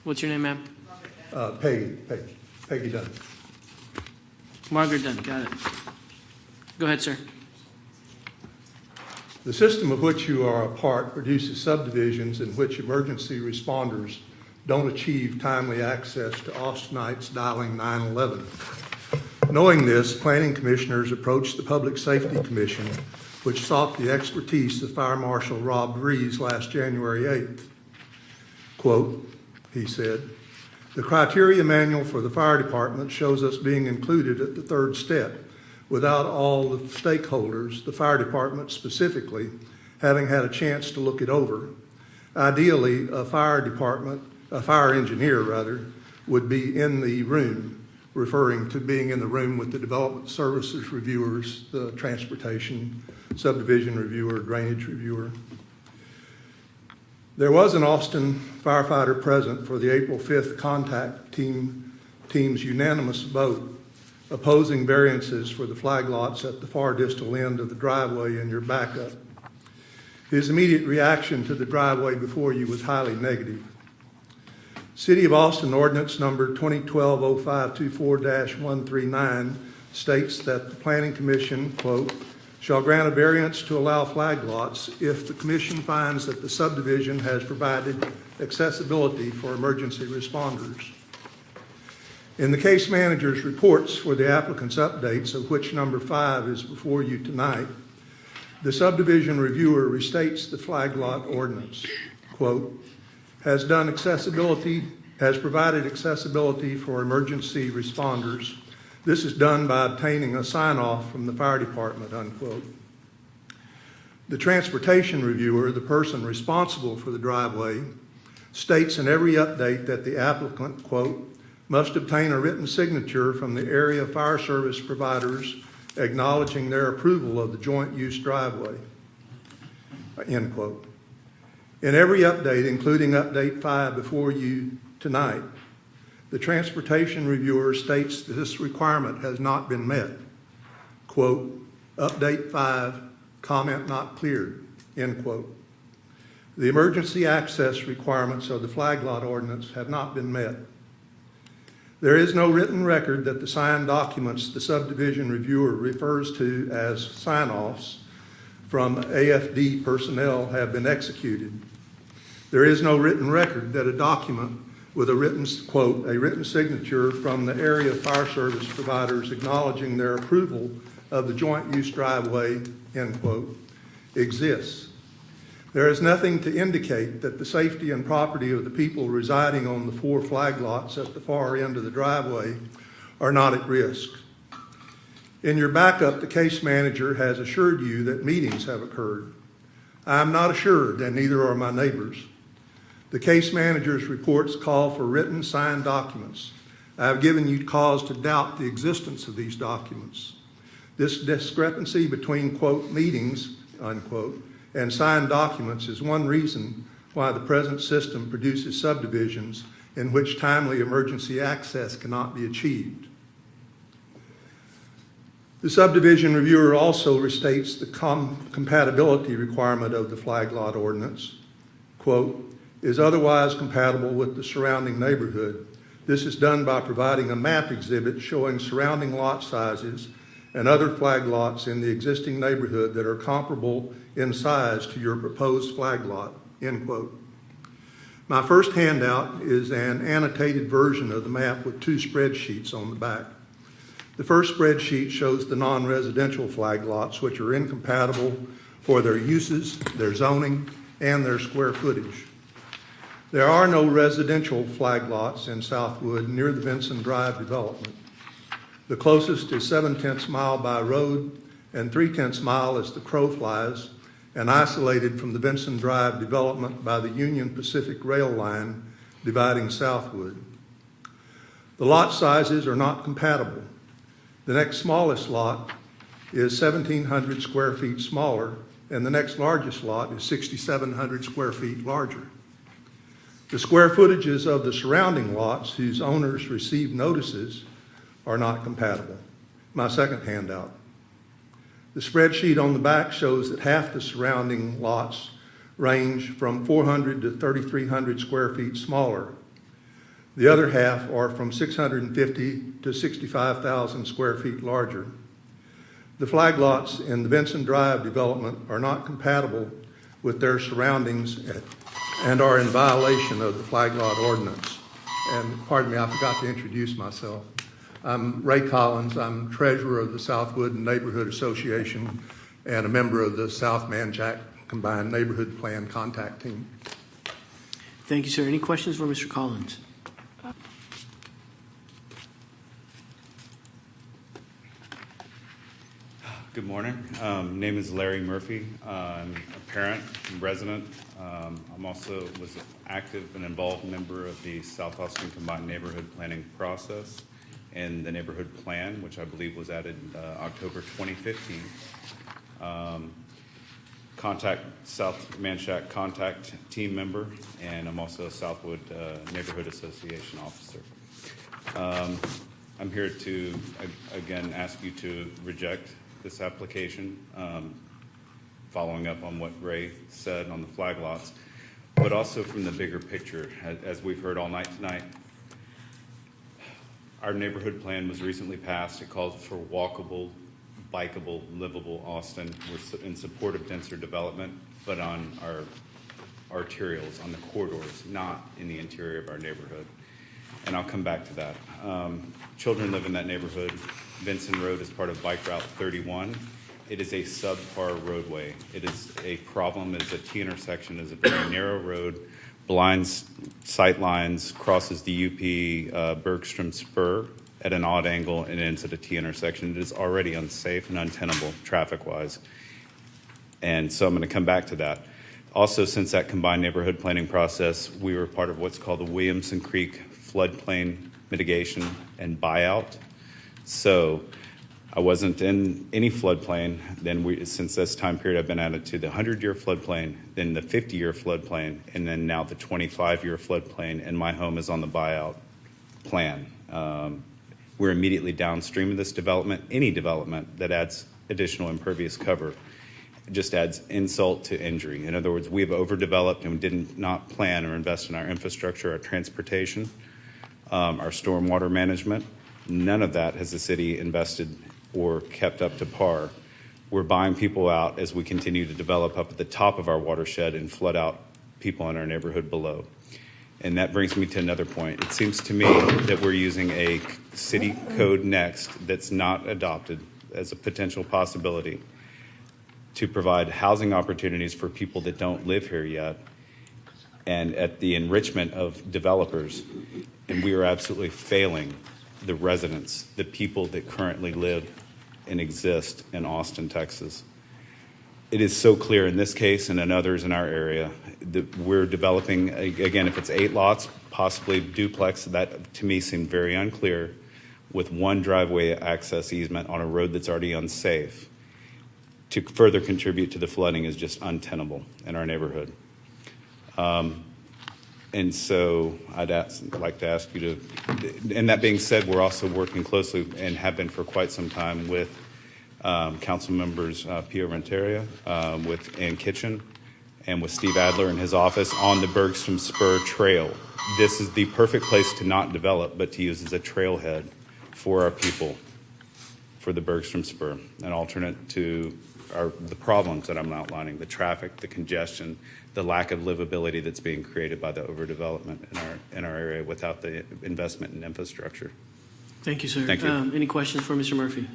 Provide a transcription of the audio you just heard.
What's your name, ma'am? Peggy Dunn. Margaret Dunn, got it. Go ahead, sir. The system of which you are a part produces subdivisions in which emergency responders don't achieve timely access to Austinites dialing 911. Knowing this, planning commissioners approached the Public Safety Commission, which sought the expertise of Fire Marshal Rob Breeze last January 8th. Quote, he said, "The criteria manual for the fire department shows us being included at the third step without all the stakeholders, the fire department specifically, having had a chance to look it over. Ideally, a fire engineer would be in the room," referring to being in the room with the development services reviewers, the transportation subdivision reviewer, drainage reviewer. There was an Austin firefighter present for the April 5th contact team's unanimous vote opposing variances for the flag lots at the far distal end of the driveway in your backup. His immediate reaction to the driveway before you was highly negative. City of Austin Ordinance number 20180410vinson states that the Planning Commission, quote, "shall grant a variance to allow flag lots if the Commission finds that the subdivision has provided accessibility for emergency responders." In the case manager's reports for the applicant's updates, of which number 5 is before you tonight, the subdivision reviewer restates the flag lot ordinance, quote, has provided accessibility for emergency responders. This is done by obtaining a sign-off from the fire department, unquote. The transportation reviewer, the person responsible for the driveway, states in every update that the applicant, quote, must obtain a written signature from the area fire service providers acknowledging their approval of the joint use driveway, end quote. In every update, including update 5 before you tonight, the transportation reviewer states that this requirement has not been met. Quote, update 5, comment not cleared, end quote. The emergency access requirements of the flag lot ordinance have not been met. There is no written record that the signed documents the subdivision reviewer refers to as sign-offs from AFD personnel have been executed. There is no written record that a document with a written, quote, a written signature from the area fire service providers acknowledging their approval of the joint use driveway, end quote, exists. There is nothing to indicate that the safety and property of the people residing on the 4 flag lots at the far end of the driveway are not at risk. In your backup, the case manager has assured you that meetings have occurred. I am not assured, and neither are my neighbors. The case manager's reports call for written signed documents. I have given you cause to doubt the existence of these documents. This discrepancy between, quote, meetings, unquote, and signed documents is one reason why the present system produces subdivisions in which timely emergency access cannot be achieved. The subdivision reviewer also restates the compatibility requirement of the flag lot ordinance, quote, is otherwise compatible with the surrounding neighborhood. This is done by providing a map exhibit showing surrounding lot sizes and other flag lots in the existing neighborhood that are comparable in size to your proposed flag lot, end quote. My first handout is an annotated version of the map with 2 spreadsheets on the back. The first spreadsheet shows the non-residential flag lots, which are incompatible for their uses, their zoning, and their square footage. There are no residential flag lots in Southwood near the Vinson Drive development. The closest is 7/10 mile by road and 3/10 mile as the crow flies, and isolated from the Vinson Drive development by the Union Pacific rail line dividing Southwood. The lot sizes are not compatible. The next smallest lot is 1,700 square feet smaller, and the next largest lot is 6,700 square feet larger. The square footages of the surrounding lots whose owners received notices are not compatible. My second handout. The spreadsheet on the back shows that half the surrounding lots range from 400 to 3,300 square feet smaller. The other half are from 650 to 65,000 square feet larger. The flag lots in the Vinson Drive development are not compatible with their surroundings and are in violation of the flag lot ordinance. And pardon me, I forgot to introduce myself. I'm Ray Collins. I'm treasurer of the Southwood Neighborhood Association and a member of the South Manjack Combined Neighborhood Plan Contact Team. Thank you, sir. Any questions for Mr. Collins? Good morning. Name is Larry Murphy. I'm a parent and resident. I'm also was an active and involved member of the South Austin Combined Neighborhood Planning process and the neighborhood plan, which I believe was added October 2015. Contact South Manchac contact team member, and I'm also a Southwood Neighborhood Association officer. I'm here to again ask you to reject this application, following up on what Ray said on the flag lots, but also from the bigger picture. As we've heard all night tonight, our neighborhood plan was recently passed. It calls for walkable, bikeable, livable Austin. We're in support of denser development, but on our arterials, on the corridors, not in the interior of our neighborhood. And I'll come back to that. Children live in that neighborhood. Vinson Road is part of Bike Route 31. It is a subpar roadway. It is a problem. It's a T intersection. It's a very narrow road, blind sight lines, crosses the UP Bergstrom Spur at an odd angle and ends at a T intersection. It is already unsafe and untenable traffic-wise. And so I'm going to come back to that. Also, since that combined neighborhood planning process, we were part of what's called the Williamson Creek floodplain mitigation and buyout. So I wasn't in any floodplain. Then since this time period, I've been added to the 100-year floodplain, then the 50-year floodplain, and then now the 25-year floodplain, and my home is on the buyout plan. We're immediately downstream of this development. Any development that adds additional impervious cover just adds insult to injury. In other words, we've overdeveloped and did not plan or invest in our infrastructure, our transportation, our stormwater management. None of that has the city invested or kept up to par. We're buying people out as we continue to develop up at the top of our watershed and flood out people in our neighborhood below. And that brings me to another point. It seems to me that we're using a city code next that's not adopted as a potential possibility to provide housing opportunities for people that don't live here yet, and at the enrichment of developers. And we are absolutely failing the residents, the people that currently live and exist in Austin, Texas. It is so clear in this case and in others in our area that we're developing, again, if it's 8 lots, possibly duplex, that to me seemed very unclear, with one driveway access easement on a road that's already unsafe. To further contribute to the flooding is just untenable in our neighborhood. And so I'd like to ask you to, and that being said, we're also working closely and have been for quite some time with council members Pio Renteria, with Ann Kitchen, and with Steve Adler in his office on the Bergstrom Spur Trail. This is the perfect place to not develop, but to use as a trailhead for our people, for the Bergstrom Spur, an alternate to the problems that I'm outlining, the traffic, the congestion, the lack of livability that's being created by the overdevelopment in our area without the investment in infrastructure. Thank you, sir. Thank you. Any questions for Mr. Murphy?